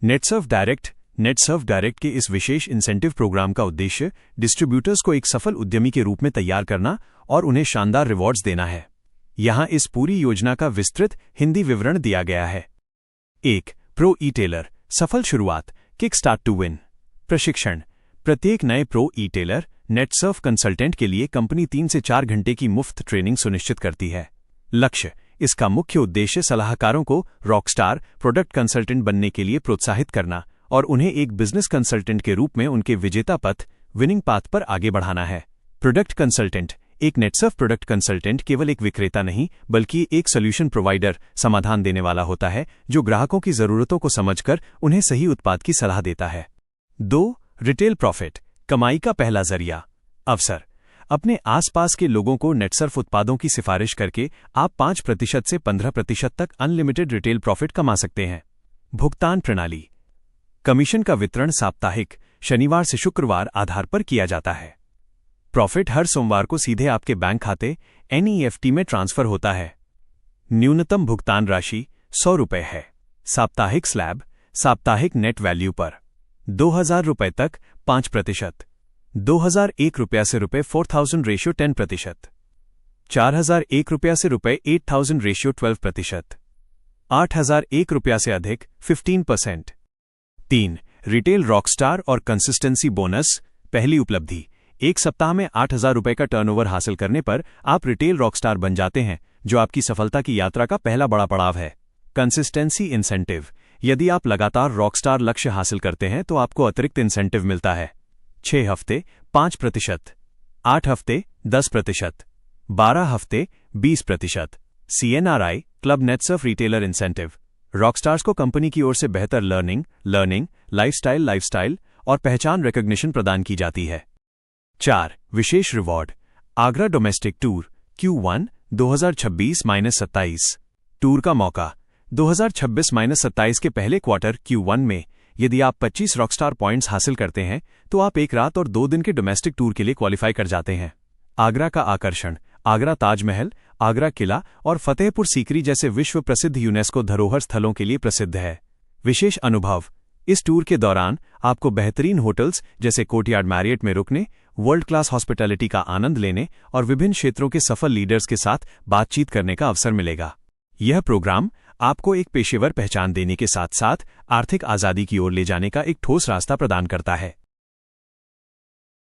Netsurf direct के इस विशेष incentive programme का उद्देश्य डिस्ट्रीब्यूटर्स को एक सफल उद्यमी के रूप में तैयार करना और उन्हें शानदार रिवॉर्ड्स देना है। यहां इस पूरी योजना का विस्तृत हिंदी विवरण दिया गया है। 1. प्रो ई-टेलर सफल शुरुआत, किक स्टार्ट टू विन। प्रशिक्षण। प्रत्येक नए प्रो ई-टेलर नेटसर्फ कंसल्टेंट के लिए कंपनी 3 से 4 घंटे की मुफ्त ट्रेनिंग सुनिश्चित करती है। लक्ष्य। इसका मुख्य उद्देश्य सलाहकारों को रॉकस्टार प्रोडक्ट कंसल्टेंट बनने के लिए प्रोत्साहित करना और उन्हें एक बिजनेस कंसल्टेंट के रूप में उनके विजेता पथ विनिंग पाथ पर आगे बढ़ाना है। Product consultant. एक नेटसर्फ प्रोडक्ट कंसल्टेंट केवल एक विक्रेता नहीं बल्कि एक सॉल्यूशन प्रोवाइडर समाधान देने वाला होता है जो ग्राहकों की जरूरतों को समझकर उन्हें सही उत्पाद की सलाह देता है। 2. रिटेल प्रॉफिट कमाई का पहला जरिया। अवसर। अपने आसपास के लोगों को नेटसर्फ उत्पादों की सिफारिश करके आप 5% से 15% तक अनलिमिटेड रिटेल प्रॉफिट कमा सकते हैं। भुगतान प्रणाली। कमीशन का वितरण साप्ताहिक शनिवार से शुक्रवार आधार पर किया जाता है। प्रॉफिट हर सोमवार को सीधे आपके बैंक खाते NEFT में ट्रांसफर होता है। न्यूनतम भुगतान राशि 100 रुपये है। साप्ताहिक स्लैब साप्ताहिक नेट वैल्यू पर 2000 रुपये तक 5%, 2001 रुपया से रुपये 4000 रेशियो 10%, 4001 रुपया से रुपये 8000 रेशियो 12%, 8001 रुपया से अधिक 15%। 3. रिटेल रॉकस्टार और कंसिस्टेंसी बोनस पहली उपलब्धि। एक सप्ताह में 8000 रुपये का टर्नओवर हासिल करने पर आप रिटेल रॉकस्टार बन जाते हैं, जो आपकी सफलता की यात्रा का पहला बड़ा पड़ाव है। Consistency incentive. यदि आप लगातार रॉकस्टार लक्ष्य हासिल करते हैं तो आपको अतिरिक्त इंसेंटिव मिलता है। 6 हफ्ते 5%, 8 हफ्ते 10%, 12 हफ्ते 20%। CNRI club Netsurf retailer incentive. Rockstars को कंपनी की ओर से बेहतर लर्निंग, लाइफस्टाइल और पहचान रिकॉग्निशन प्रदान की जाती है। 4. विशेष reward. Agra domestic tour Q1 2026-27 tour का मौका। 2026-27 के पहले क्वार्टर Q1 में यदि आप 25 रॉकस्टार पॉइंट्स हासिल करते हैं तो आप 1 रात और 2 दिन के डोमेस्टिक टूर के लिए क्वालिफाई कर जाते हैं। आगरा का आकर्षण। आगरा ताजमहल, आगरा किला और फतेहपुर सीकरी जैसे विश्व प्रसिद्ध यूनेस्को धरोहर स्थलों के लिए प्रसिद्ध है। विशेष अनुभव। इस टूर के दौरान आपको बेहतरीन होटल्स जैसे कोर्टयार्ड मैरियट में रुकने, वर्ल्ड क्लास हॉस्पिटैलिटी का आनंद लेने और विभिन्न क्षेत्रों के सफल लीडर्स के साथ बातचीत करने का अवसर मिलेगा। यह प्रोग्राम आपको एक पेशेवर पहचान देने के साथ साथ आर्थिक आज़ादी की ओर ले जाने का एक ठोस रास्ता प्रदान करता है।